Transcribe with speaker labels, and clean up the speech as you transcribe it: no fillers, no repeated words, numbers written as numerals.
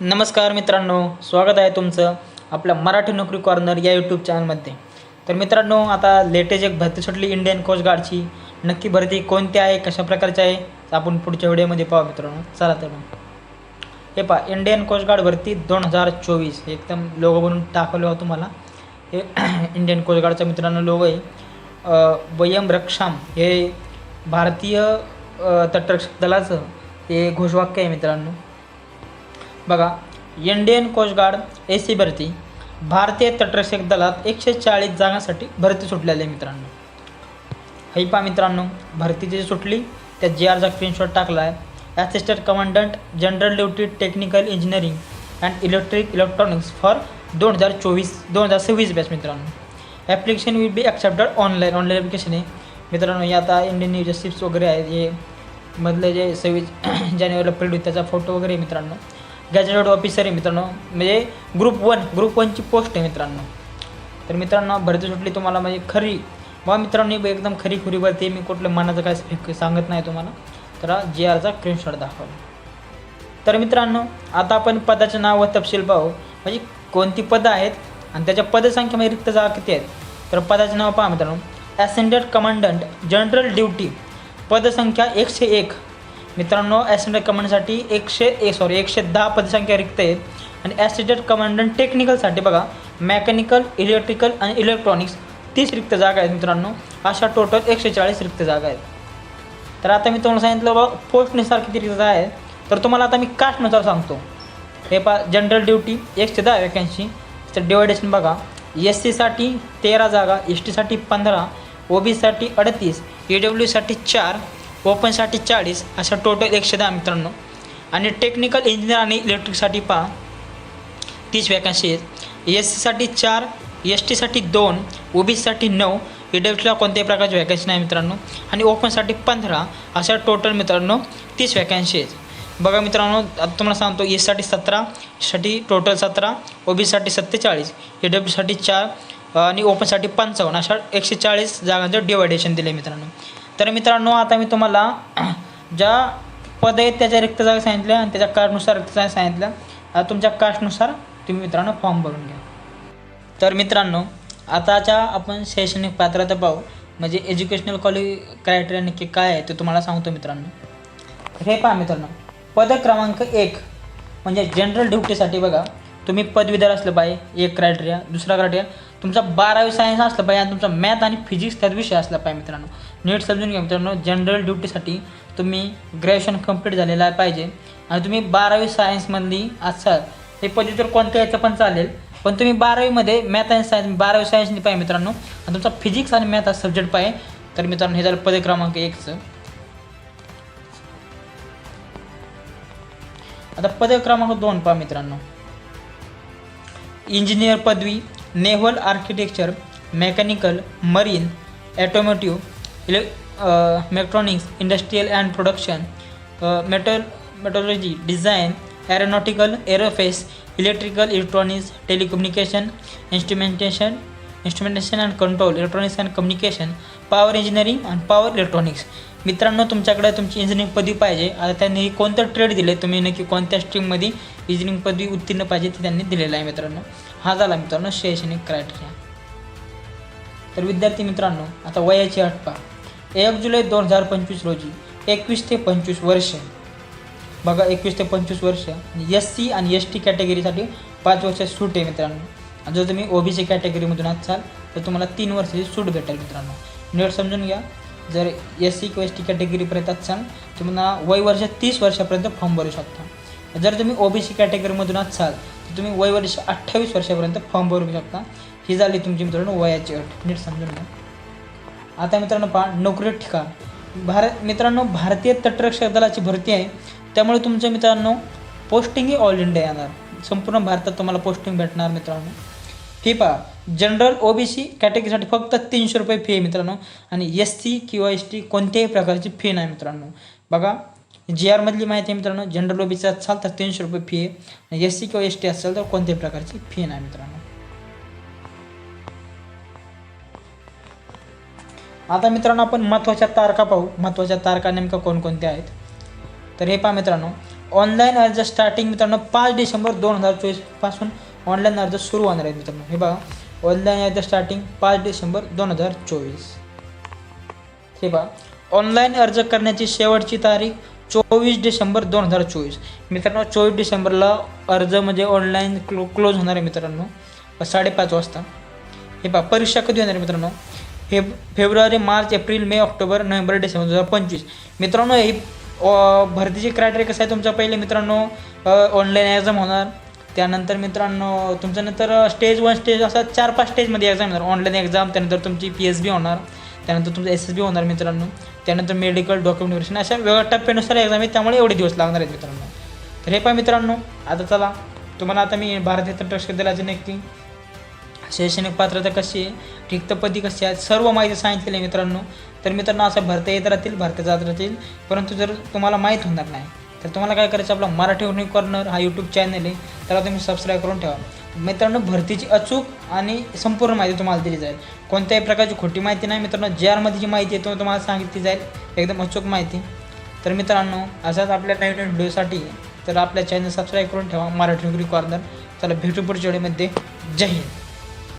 Speaker 1: नमस्कार मित्रांनो, स्वागत आहे तुमचं आपल्या मराठी नोकरी कॉर्नर या यूट्यूब चॅनलमध्ये. तर मित्रांनो, आता लेटेस्ट एक भरती सुटली इंडियन कोस्ट गार्डची. नक्की भरती कोणती आहे, कशा प्रकारची आहे, आपण पुढच्या व्हिडिओमध्ये पाहू मित्रांनो. चला तर मग हे पहा, इंडियन कोस्ट गार्ड भरती 2024 एकदम लोगो बनवून टाकलं होतं तुम्हाला. हे इंडियन कोस्ट गार्डचा मित्रांनो लोगो आहे. वयम रक्षाम हे भारतीय तटरक्षक दलाचं हे घोषवाक्य आहे मित्रांनो. बघा, इंडियन कोस्ट गार्ड एसी भरती भारतीय तटरक्षक दलात 140 जागांसाठी भरती सुटलेली आहे मित्रांनो. हे पहा मित्रांनो, भरती जी सुटली त्या GRचा स्क्रीनशॉट टाकला आहे. Assistant commandant general duty technical engineering and electronics for 2026 batch मित्रांनो. Application will be accepted online application आहे मित्रांनो. हे आता इंडियन न्यूज शिप्स वगैरे आहेत, हे मधले जे 26 जानेवारीला प्रिंट त्याचा फोटो वगैरे मित्रांनो. गॅजेटेड ऑफिसर आहे मित्रांनो, म्हणजे ग्रुप 1ची पोस्ट आहे मित्रांनो. तर मित्रांनो, भरती सुटली तुम्हाला म्हणजे खरी बा मित्रांनो, एकदम खरी खुरी भरती. मी कुठलं मनाचं काय सांगत नाही तुम्हाला. तर GRचा स्क्रीनशॉट दाखवला. तर मित्रांनो, आता आपण पदाचे नाव व तपशील पाहू, म्हणजे कोणती पदं आहेत आणि त्याच्या पदसंख्येमध्ये रिक्त जागा किती आहेत. तर पदाचे नाव पहा मित्रांनो. ॲसिस्टंट कमांडंट जनरल ड्युटी पदसंख्या 101 मित्रांनो. ॲसिस्टंट कमांडसाठी 110 पदसंख्या रिक्त आहे. आणि ॲसिस्टंट कमांडंट टेक्निकलसाठी बघा, मेकॅनिकल, इलेक्ट्रिकल आणि इलेक्ट्रॉनिक्स 30 रिक्त जागा आहेत मित्रांनो. अशा टोटल 140 रिक्त जागा आहेत. तर आता मी तुम्हाला सांगितलं बघा पोस्टनुसार किती रिक्त जागा आहेत. तर तुम्हाला आता मी कास्टनुसार सांगतो. हे पहा, जनरल ड्युटी 110 वॅकन्सी. तर डिवायडेशन बघा, SC साठी 13 जागा, ST साठी 15, OBCसाठी 38, EWसाठी 4, ओपनसाठी 40, अशा टोटल 110 मित्रांनो. आणि टेक्निकल इंजिनियर आणि इलेक्ट्रिकसाठी पहा 30 वॅकन्सी आहेत. SC साठी 4, ST साठी 2, OBCसाठी 9, EWला कोणत्याही प्रकारची वॅकन्सी नाही मित्रांनो. आणि ओपनसाठी 15, अशा टोटल मित्रांनो 30 वॅकन्सी आहेत. बघा मित्रांनो, आता तुम्हाला सांगतो SC साठी 17, साठी टोटल 17, OBCसाठी 47, EWसाठी 4 आणि ओपनसाठी 55, अशा 140 जागांचं डिवायडेशन दिलं आहे मित्रांनो. तर मित्रांनो, आता मी तुम्हाला ज्या पद आहेत त्याच्या रिक्त जागा सांगितल्या आणि त्याच्या कास्टनुसार रिक्त जागा सांगितल्या. तुमच्या कास्टनुसार तुम्ही मित्रांनो फॉर्म भरून घ्या. तर मित्रांनो, आताच्या आपण शैक्षणिक पात्रता पाहू, म्हणजे एज्युकेशनल क्रायटेरिया नक्की काय आहे ते तुम्हाला सांगतो मित्रांनो. हे पहा मित्रांनो, पद क्रमांक 1 म्हणजे जनरल ड्युटीसाठी बघा, तुम्ही पदवीधर असलं पाहिजे, एक क्रायटेरिया. दुसरा क्रायटेरिया तुमचा 12वी सायन्स असलं पाहिजे आणि तुमचा मॅथ आणि फिजिक्स त्यात विषय असला पाहिजे मित्रांनो. नीट समजून घ्या मित्रांनो, जनरल ड्युटीसाठी तुम्ही ग्रॅज्युएशन कंप्लीट झालेलं आहे पाहिजे आणि तुम्ही 12वी सायन्समधली असाल. हे पदवीधर कोणत्या याचं पण चालेल, पण तुम्ही 12वीमध्ये मॅथ आणि सायन्स 12वी सायन्सनी पाहिजे मित्रांनो. आणि तुमचा फिजिक्स आणि मॅथ हा सब्जेक्ट पाहिजे. तर मित्रांनो, हे झालं पद क्रमांक 1चं. आता पद क्रमांक 2 पहा मित्रांनो. इंजिनियर पदवी, naval architecture, mechanical, marine, automotive, electronics, industrial and production, metrology, design, aeronautical, aerospace, electrical, electronics, telecommunication, instrumentation and control, electronics and communication, power engineering आणि पॉवर इलेक्ट्रॉनिक्स. मित्रांनो, तुमच्याकडे तुमची इंजिनिअरिंग पदवी पाहिजे. आता त्यांनी कोणतं ट्रेड दिले, तुम्ही नक्की कोणत्या स्ट्रीममध्ये इंजिनिअरिंग पदवी उत्तीर्ण पाहिजे ते त्यांनी दिलेलं आहे मित्रांनो. हा झाला मित्रांनो शैक्षणिक क्रायटेरिया. तर विद्यार्थी मित्रांनो, आता वयाची अट पहा. 1 जुलै 2025 रोजी 21 ते 25 वर्ष बघा, 21 ते 25 वर्ष. SC आणि ST कॅटेगरीसाठी 5 वर्ष सूट आहे मित्रांनो. आणि जर तुम्ही OBC कॅटेगरीमधून असाल तर तुम्हाला 3 वर्षाची सूट भेटेल मित्रांनो. नीट समजून घ्या. जर SC किंवा ST कॅटेगरीपर्यंत असाल तुम्हाला वय वर्ष 30 वर्षापर्यंत फॉर्म भरू शकता. जर तुम्ही OBC कॅटेगरीमधून असाल तर तुम्ही वय वर्ष 28 वर्षापर्यंत फॉर्म भरू शकता. ही झाली तुमची मित्रांनो वयाची अट. नीट समजून घ्या. आता मित्रांनो पहा, नोकरी ठिकाण. मित्रांनो, भारतीय तटरक्षक दलाची भरती आहे, त्यामुळे तुमचं मित्रांनो पोस्टिंग ही ऑल इंडिया येणार. संपूर्ण भारतात तुम्हाला पोस्टिंग भेटणार मित्रांनो. फी पहा, जनरल OBC कॅटेगरीसाठी फक्त 300 रुपये फी आहे मित्रांनो. आणि SC किंवा ST कोणत्याही प्रकारची फी नाही मित्रांनो. बघा, GRमधली माहिती आहे मित्रांनो. जनरल OBC असाल तर 300 रुपये फी आहे. आणि SC किंवा ST असेल तर कोणत्याही प्रकारची फी नाही मित्रांनो. आता मित्रांनो, आपण महत्त्वाच्या तारखा पाहू. महत्त्वाच्या तारखा नेमका कोणकोणत्या आहेत. तर हे पहा मित्रांनो, ऑनलाईन अर्ज स्टार्टिंग मित्रांनो 5 डिसेंबर 2024 पासून ऑनलाईन अर्ज सुरू होणार आहे मित्रांनो. हे बघा, ऑनलाईन अर्ज स्टार्टिंग 5 डिसेंबर 2024. हे पहा, ऑनलाईन अर्ज करण्याची शेवटची तारीख 24 डिसेंबर 2024. मित्रांनो 24 डिसेंबरला अर्ज म्हणजे ऑनलाईन क्लोज होणार आहे मित्रांनो 5:30 वाजता. हे पहा, परीक्षा कधी होणार आहे मित्रांनो? फेब्रुवारी, मार्च, एप्रिल, मे, ऑक्टोबर, नोव्हेंबर, डिसेंबर 2025. मित्रांनो ही भरतीची क्रायटेरिया कसं आहे तुमचा? पहिले मित्रांनो ऑनलाईन एक्झाम होणार, त्यानंतर मित्रांनो तुमच्या नंतर स्टेज 1 स्टेज असा 4-5 स्टेजमध्ये एक्झाम होणार. ऑनलाईन एक्झाम, त्यानंतर तुमची PSB होणार, त्यानंतर तुमचं SSB होणार मित्रांनो, त्यानंतर मेडिकल डॉक्युमेंटेशन, अशा वेगळ्या टप्प्यानुसार एक्झाम आहे, त्यामुळे एवढे दिवस लागणार आहेत मित्रांनो. तर हे पहा मित्रांनो, आता चला तुम्हाला आता मी भारतीय तंत्रशिक्षक दलाची नक्की शैक्षणिक पात्रता कशी आहे, रिक्त पदी कशी आहेत, सर्व माहिती सांगितलेली आहे मित्रांनो. तर मित्रांनो असं भरता येत राहतील, भरता जात राहतील, परंतु जर तुम्हाला माहीत होणार नाही तर तुम्हाला काय करायचं, आपला मराठी टेक्निक कॉर्नर हा यूट्यूब चॅनल आहे, त्याला तुम्ही सबस्क्राईब करून ठेवा मित्रांनो. भरतीची अचूक आणि संपूर्ण माहिती तुम्हाला दिली जाईल. कोणत्याही प्रकारची खोटी माहिती नाही मित्रांनो. JR मध्ये जी माहिती आहे तो तुम्हाला सांगितली जाईल, एकदम अचूक माहिती. तर मित्रांनो अशाच आपल्या नवीन व्हिडिओसाठी तर आपल्या चॅनल सबस्क्राईब करून ठेवा, मराठी टेक्निक कॉर्नर. चला भेटू पुढच्या व्हिडिओमध्ये. जय हिंद.